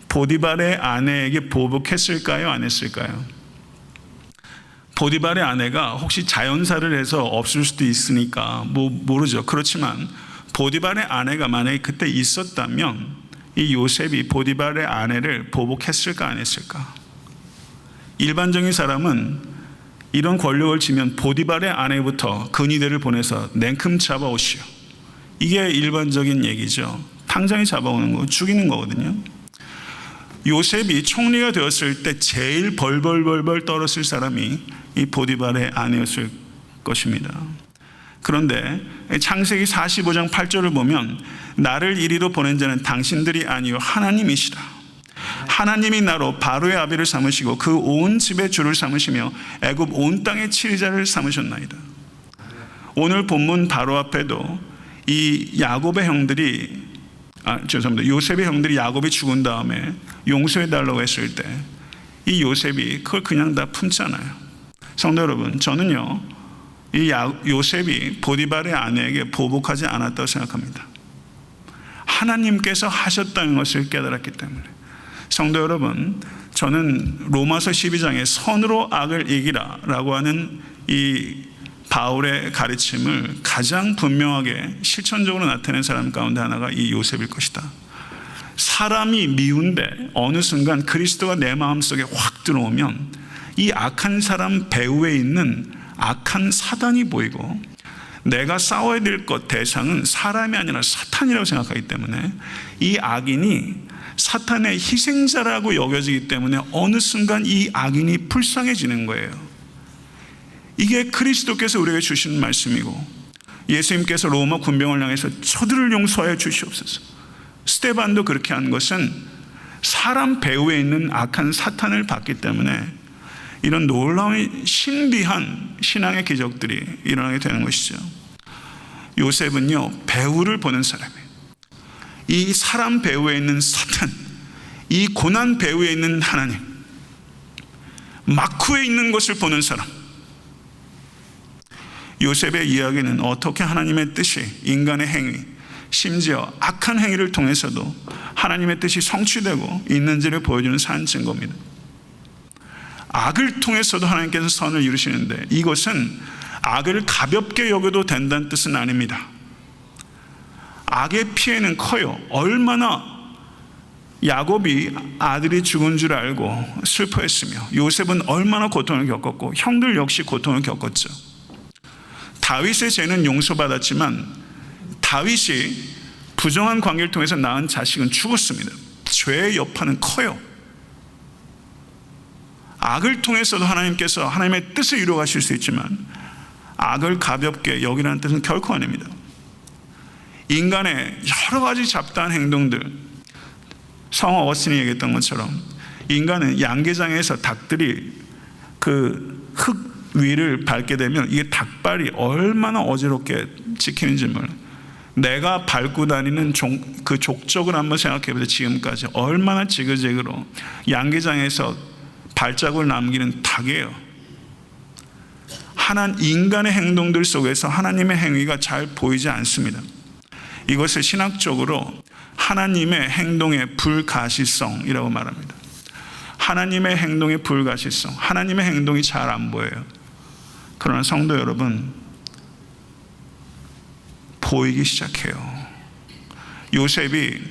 보디발의 아내에게 보복했을까요? 안 했을까요? 보디발의 아내가 혹시 자연사를 해서 없을 수도 있으니까 모르죠. 그렇지만 보디발의 아내가 만약에 그때 있었다면 이 요셉이 보디발의 아내를 보복했을까 안 했을까? 일반적인 사람은 이런 권력을 쥐면 보디발의 아내부터 근위대를 보내서 냉큼 잡아오시오, 이게 일반적인 얘기죠. 당장에 잡아오는 거, 죽이는 거거든요. 요셉이 총리가 되었을 때 제일 벌벌벌벌 떨었을 사람이 이 보디발의 아내였을 것입니다. 그런데 창세기 45장 8절을 보면 나를 이리로 보낸 자는 당신들이 아니요 하나님이시라. 하나님이 나로 바로의 아비를 삼으시고 그 온 집의 주를 삼으시며 애굽 온 땅의 치리자를 삼으셨나이다. 오늘 본문 바로 앞에도 이 야곱의 형들이 요셉의 형들이 야곱이 죽은 다음에 용서해달라고 했을 때 이 요셉이 그걸 그냥 다 품잖아요. 성도 여러분, 저는요 이 요셉이 보디발의 아내에게 보복하지 않았다고 생각합니다. 하나님께서 하셨다는 것을 깨달았기 때문에. 성도 여러분, 저는 로마서 12장에 선으로 악을 이기라 라고 하는 이 바울의 가르침을 가장 분명하게 실천적으로 나타낸 사람 가운데 하나가 이 요셉일 것이다. 사람이 미운데 어느 순간 그리스도가 내 마음속에 확 들어오면 이 악한 사람 배후에 있는 악한 사단이 보이고, 내가 싸워야 될 것 대상은 사람이 아니라 사탄이라고 생각하기 때문에 이 악인이 사탄의 희생자라고 여겨지기 때문에 어느 순간 이 악인이 불쌍해지는 거예요. 이게 그리스도께서 우리에게 주신 말씀이고, 예수님께서 로마 군병을 향해서 저들을 용서하여 주시옵소서, 스데반도 그렇게 한 것은 사람 배후에 있는 악한 사탄을 봤기 때문에 이런 놀라운 신비한 신앙의 기적들이 일어나게 되는 것이죠. 요셉은요 배후를 보는 사람이에요. 이 사람 배후에 있는 사탄, 이 고난 배후에 있는 하나님, 마쿠에 있는 것을 보는 사람. 요셉의 이야기는 어떻게 하나님의 뜻이 인간의 행위, 심지어 악한 행위를 통해서도 하나님의 뜻이 성취되고 있는지를 보여주는 산 증거입니다. 악을 통해서도 하나님께서 선을 이루시는데 이것은 악을 가볍게 여겨도 된다는 뜻은 아닙니다. 악의 피해는 커요. 얼마나 야곱이 아들이 죽은 줄 알고 슬퍼했으며, 요셉은 얼마나 고통을 겪었고 형들 역시 고통을 겪었죠. 다윗의 죄는 용서받았지만 다윗이 부정한 관계를 통해서 낳은 자식은 죽었습니다. 죄의 여파는 커요. 악을 통해서도 하나님께서 하나님의 뜻을 이루어 가실 수 있지만 악을 가볍게 여기라는 뜻은 결코 아닙니다. 인간의 여러 가지 잡다한 행동들, 성 어거스틴이 얘기했던 것처럼 인간은 양계장에서 닭들이 그 흙 위를 밟게 되면 이게 닭발이 얼마나 어지럽게 찍히는지 몰라요. 내가 밟고 다니는 그 족적을 한번 생각해 보세요. 지금까지 얼마나 지그재그로 양계장에서 발자국을 남기는 닭이에요. 인간의 행동들 속에서 하나님의 행위가 잘 보이지 않습니다. 이것을 신학적으로 하나님의 행동의 불가시성이라고 말합니다. 하나님의 행동의 불가시성, 하나님의 행동이 잘 안 보여요. 그러나 성도 여러분, 보이기 시작해요. 요셉이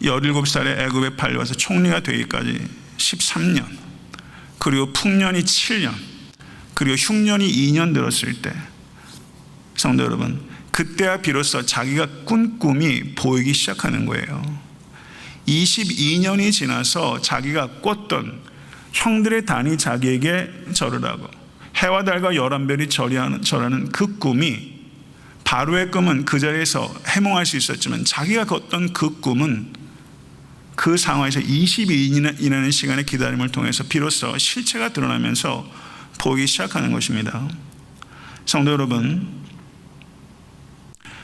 17살에 애굽에 팔려와서 총리가 되기까지 13년, 그리고 풍년이 7년, 그리고 흉년이 2년 들었을 때 성도 여러분, 그때야 비로소 자기가 꾼 꿈이 보이기 시작하는 거예요. 22년이 지나서 자기가 꿨던 형들의 단이 자기에게 절으라고, 해와 달과 11별이 절하는 그 꿈이, 바로의 꿈은 그 자리에서 해몽할 수 있었지만 자기가 꿨던 그 꿈은 그 상황에서 22년이라는 시간의 기다림을 통해서 비로소 실체가 드러나면서 보이기 시작하는 것입니다. 성도 여러분,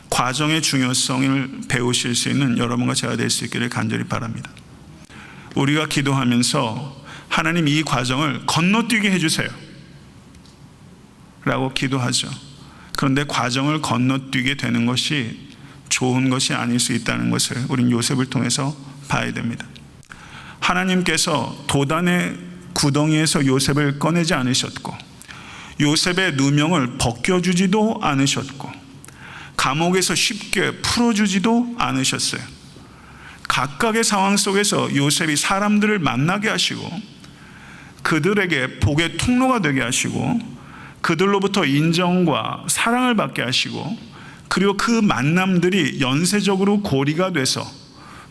과정의 중요성을 배우실 수 있는 여러분과 제가 될 수 있기를 간절히 바랍니다. 우리가 기도하면서 하나님 이 과정을 건너뛰게 해주세요 라고 기도하죠. 그런데 과정을 건너뛰게 되는 것이 좋은 것이 아닐 수 있다는 것을 우린 요셉을 통해서 봐야 됩니다. 하나님께서 도단의 구덩이에서 요셉을 꺼내지 않으셨고, 요셉의 누명을 벗겨주지도 않으셨고, 감옥에서 쉽게 풀어주지도 않으셨어요. 각각의 상황 속에서 요셉이 사람들을 만나게 하시고, 그들에게 복의 통로가 되게 하시고, 그들로부터 인정과 사랑을 받게 하시고, 그리고 그 만남들이 연쇄적으로 고리가 돼서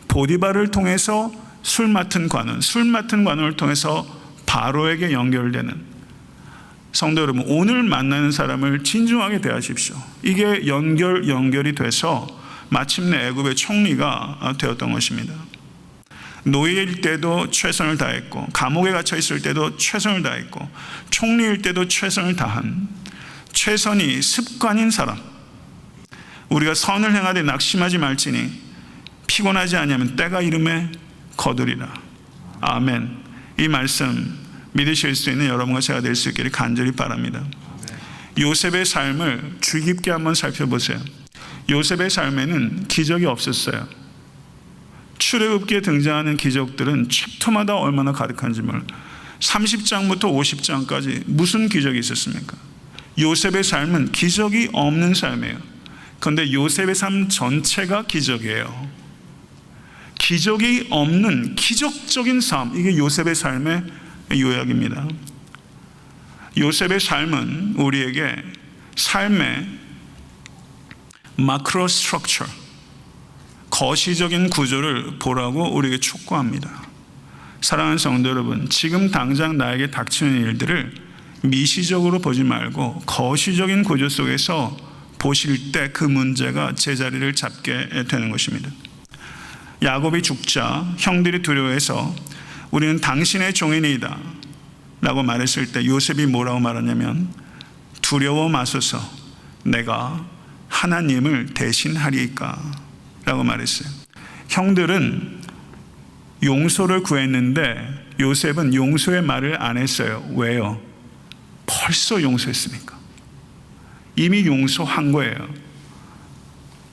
보디발을 통해서 술 맡은 관원을 통해서 바로에게 연결되는, 성도 여러분, 오늘 만나는 사람을 진중하게 대하십시오. 이게 연결이 돼서 마침내 애굽의 총리가 되었던 것입니다. 노예일 때도 최선을 다했고, 감옥에 갇혀 있을 때도 최선을 다했고, 총리일 때도 최선을 다한, 최선이 습관인 사람. 우리가 선을 행하되 낙심하지 말지니 피곤하지 아니하면 때가 이름에 거두리라. 아멘. 이 말씀 믿으실 수 있는 여러분과 제가 될 수 있기를 간절히 바랍니다. 요셉의 삶을 주의 깊게 한번 살펴보세요. 요셉의 삶에는 기적이 없었어요. 출애굽기에 등장하는 기적들은 챕터마다 얼마나 가득한지 몰라요. 30장부터 50장까지 무슨 기적이 있었습니까? 요셉의 삶은 기적이 없는 삶이에요. 그런데 요셉의 삶 전체가 기적이에요. 기적이 없는 기적적인 삶, 이게 요셉의 삶의 요약입니다. 요셉의 삶은 우리에게 삶의 마크로 스트럭처, 거시적인 구조를 보라고 우리에게 촉구합니다. 사랑하는 성도 여러분, 지금 당장 나에게 닥치는 일들을 미시적으로 보지 말고 거시적인 구조 속에서 보실 때 그 문제가 제자리를 잡게 되는 것입니다. 야곱이 죽자 형들이 두려워해서 우리는 당신의 종이니이다 라고 말했을 때 요셉이 뭐라고 말하냐면, 두려워 마소서, 내가 하나님을 대신하리이까 라고 말했어요. 형들은 용서를 구했는데 요셉은 용서의 말을 안 했어요. 왜요? 벌써 용서했으니까. 이미 용서한 거예요.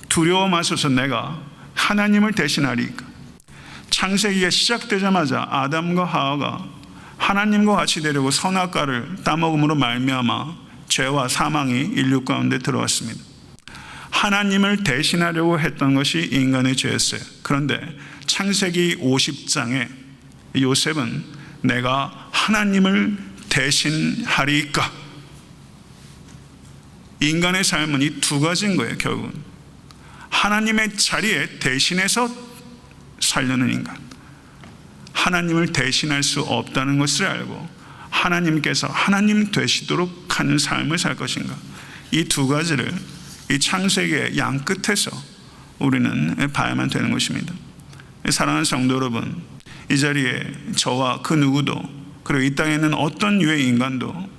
두려워 마소서, 내가 하나님을 대신하리이까. 창세기가 시작되자마자 아담과 하와가 하나님과 같이 되려고 선악과를 따먹음으로 말미암아 죄와 사망이 인류 가운데 들어왔습니다. 하나님을 대신하려고 했던 것이 인간의 죄였어요. 그런데 창세기 50장에 요셉은 내가 하나님을 대신하리이까. 인간의 삶은 이 두 가지인 거예요. 결국은 하나님의 자리에 대신해서 살려는 인간, 하나님을 대신할 수 없다는 것을 알고 하나님께서 하나님 되시도록 하는 삶을 살 것인가. 이 두 가지를 이 창세기의 양 끝에서 우리는 봐야만 되는 것입니다. 사랑하는 성도 여러분, 이 자리에 저와 그 누구도, 그리고 이 땅에 있는 어떤 유의 인간도,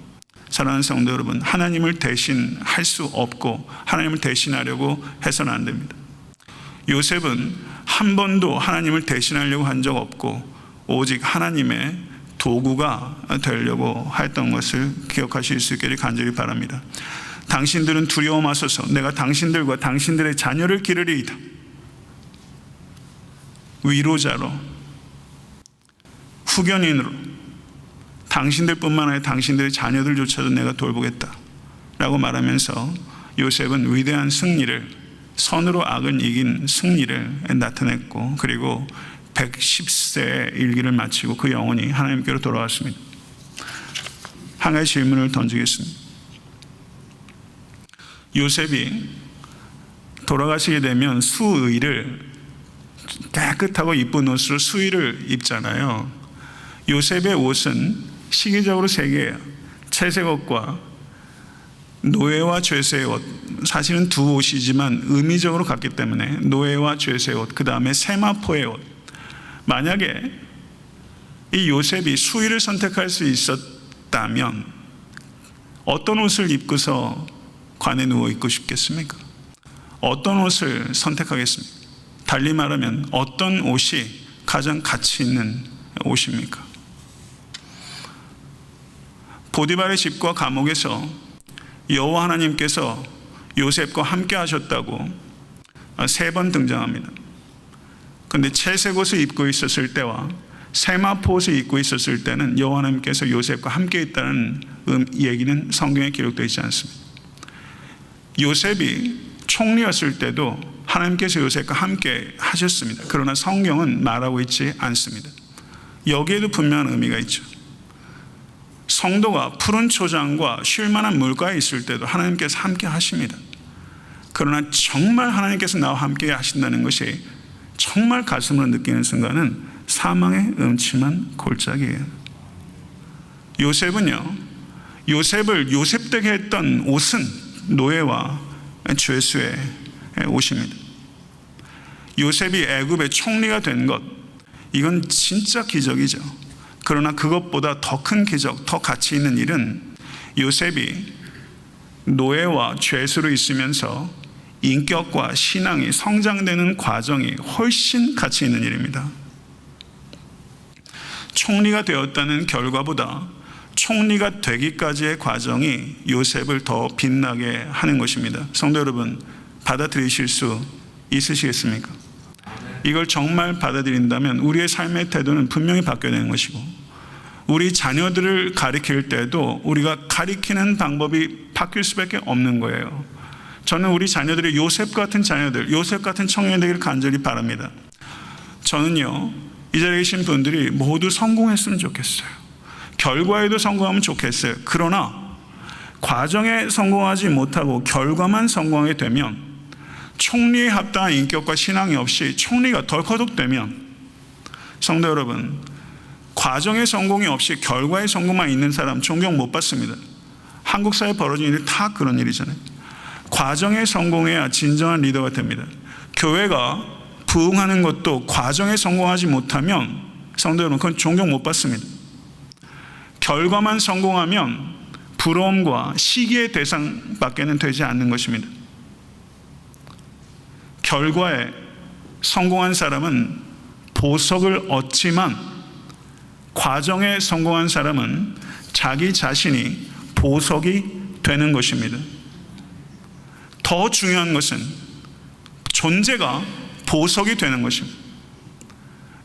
사랑하는 성도 여러분, 하나님을 대신할 수 없고 하나님을 대신하려고 해서는 안 됩니다. 요셉은 한 번도 하나님을 대신하려고 한 적 없고 오직 하나님의 도구가 되려고 했던 것을 기억하실 수 있기를 간절히 바랍니다. 당신들은 두려워 마소서, 내가 당신들과 당신들의 자녀를 기르리이다. 위로자로, 후견인으로, 당신들뿐만 아니라 당신들의 자녀들조차도 내가 돌보겠다 라고 말하면서 요셉은 위대한 승리를, 선으로 악을 이긴 승리를 나타냈고, 그리고 110세의 일기를 마치고 그 영혼이 하나님께로 돌아왔습니다. 한 가지 질문을 던지겠습니다. 요셉이 돌아가시게 되면 수의를, 깨끗하고 이쁜 옷으로 수의를 입잖아요. 요셉의 옷은 시기적으로 세 개예요. 채색 옷과 노예와 죄수의 옷, 사실은 두 옷이지만 의미적으로 같기 때문에 노예와 죄수의 옷, 그 다음에 세마포의 옷. 만약에 이 요셉이 수의를 선택할 수 있었다면 어떤 옷을 입고서 관에 누워 있고 싶겠습니까? 어떤 옷을 선택하겠습니까? 달리 말하면 어떤 옷이 가장 가치 있는 옷입니까? 보디발의 집과 감옥에서 여호와 하나님께서 요셉과 함께 하셨다고 3번 등장합니다. 그런데 채색 옷을 입고 있었을 때와 세마포 옷을 입고 있었을 때는 여호와 하나님께서 요셉과 함께 있다는 얘기는 성경에 기록되어 있지 않습니다. 요셉이 총리였을 때도 하나님께서 요셉과 함께 하셨습니다. 그러나 성경은 말하고 있지 않습니다. 여기에도 분명한 의미가 있죠. 성도가 푸른 초장과 쉴만한 물가에 있을 때도 하나님께서 함께 하십니다. 그러나 정말 하나님께서 나와 함께 하신다는 것이 정말 가슴으로 느끼는 순간은 사망의 음침한 골짜기예요. 요셉은요, 요셉을 요셉되게 했던 옷은 노예와 죄수의 옷입니다. 요셉이 애굽의 총리가 된 것, 이건 진짜 기적이죠. 그러나 그것보다 더 큰 기적, 더 가치 있는 일은 요셉이 노예와 죄수로 있으면서 인격과 신앙이 성장되는 과정이 훨씬 가치 있는 일입니다. 총리가 되었다는 결과보다 총리가 되기까지의 과정이 요셉을 더 빛나게 하는 것입니다. 성도 여러분, 받아들이실 수 있으시겠습니까? 이걸 정말 받아들인다면 우리의 삶의 태도는 분명히 바뀌어야 되는 것이고, 우리 자녀들을 가리킬 때도 우리가 가리키는 방법이 바뀔 수밖에 없는 거예요. 저는 우리 자녀들이 요셉 같은 자녀들, 요셉 같은 청년이 되기를 간절히 바랍니다. 저는요, 이 자리에 계신 분들이 모두 성공했으면 좋겠어요. 결과에도 성공하면 좋겠어요. 그러나 과정에 성공하지 못하고 결과만 성공하게 되면, 총리에 합당한 인격과 신앙이 없이 총리가 덜커덕되면, 성도 여러분, 과정의 성공이 없이 결과의 성공만 있는 사람 존경 못 받습니다. 한국 사회에 벌어지는 일이 다 그런 일이잖아요. 과정에 성공해야 진정한 리더가 됩니다. 교회가 부흥하는 것도 과정에 성공하지 못하면, 성도 여러분, 그건 존경 못 받습니다. 결과만 성공하면 부러움과 시기의 대상밖에는 되지 않는 것입니다. 결과에 성공한 사람은 보석을 얻지만, 과정에 성공한 사람은 자기 자신이 보석이 되는 것입니다. 더 중요한 것은 존재가 보석이 되는 것입니다.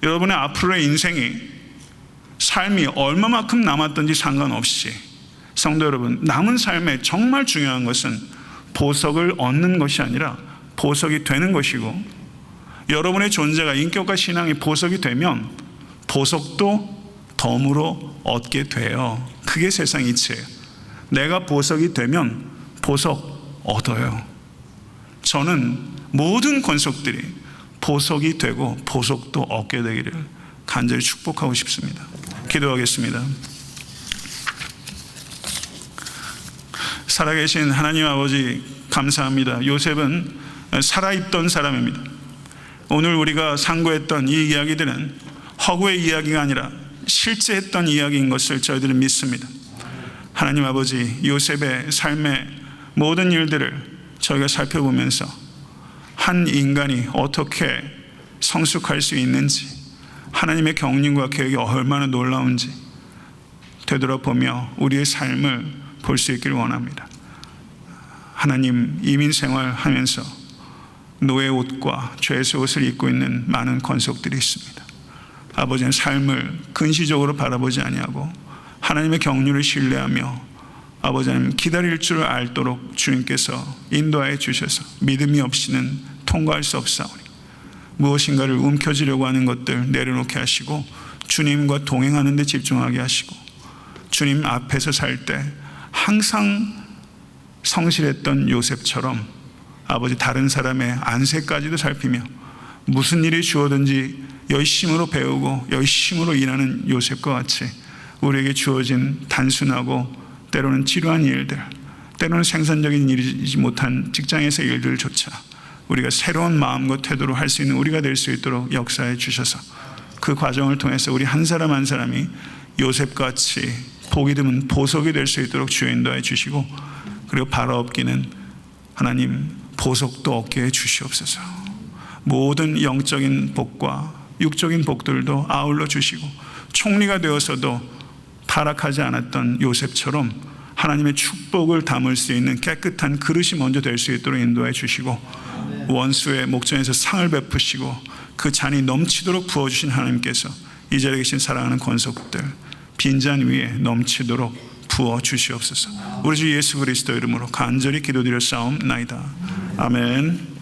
여러분의 앞으로의 인생이, 삶이 얼마만큼 남았든지 상관없이, 성도 여러분, 남은 삶에 정말 중요한 것은 보석을 얻는 것이 아니라 보석이 되는 것이고, 여러분의 존재가 인격과 신앙이 보석이 되면 보석도 덤으로 얻게 돼요. 그게 세상 이치예요. 내가 보석이 되면 보석 얻어요. 저는 모든 권속들이 보석이 되고 보석도 얻게 되기를 간절히 축복하고 싶습니다. 기도하겠습니다. 살아계신 하나님 아버지, 감사합니다. 요셉은 살아있던 사람입니다. 오늘 우리가 상고했던 이 이야기들은 허구의 이야기가 아니라 실제 했던 이야기인 것을 저희들은 믿습니다. 하나님 아버지, 요셉의 삶의 모든 일들을 저희가 살펴보면서 한 인간이 어떻게 성숙할 수 있는지, 하나님의 경륜과 계획이 얼마나 놀라운지 되돌아보며 우리의 삶을 볼 수 있기를 원합니다. 하나님, 이민 생활하면서 노예 옷과 죄수 옷을 입고 있는 많은 권속들이 있습니다. 아버지는 삶을 근시적으로 바라보지 아니하고 하나님의 경륜을 신뢰하며 아버지는 기다릴 줄 알도록 주님께서 인도하여 주셔서 믿음이 없이는 통과할 수 없사오니 무엇인가를 움켜쥐려고 하는 것들 내려놓게 하시고 주님과 동행하는 데 집중하게 하시고 주님 앞에서 살 때 항상 성실했던 요셉처럼 아버지 다른 사람의 안세까지도 살피며 무슨 일이 주어든지 열심으로 배우고 열심으로 일하는 요셉과 같이 우리에게 주어진 단순하고 때로는 지루한 일들, 때로는 생산적인 일이지 못한 직장에서의 일들조차 우리가 새로운 마음과 태도로 할 수 있는 우리가 될 수 있도록 역사해 주셔서 그 과정을 통해서 우리 한 사람 한 사람이 요셉같이 복이 드문 보석이 될 수 있도록 주여 인도해 주시고, 그리고 바로 없기는 하나님 보석도 얻게 해 주시옵소서. 모든 영적인 복과 육적인 복들도 아울러 주시고 총리가 되어서도 타락하지 않았던 요셉처럼 하나님의 축복을 담을 수 있는 깨끗한 그릇이 먼저 될 수 있도록 인도해 주시고, 원수의 목전에서 상을 베푸시고 그 잔이 넘치도록 부어주신 하나님께서 이 자리에 계신 사랑하는 권속들 빈잔 위에 넘치도록 부어 주시옵소서. 우리 주 예수 그리스도 이름으로 간절히 기도드려 싸움나이다. 아멘.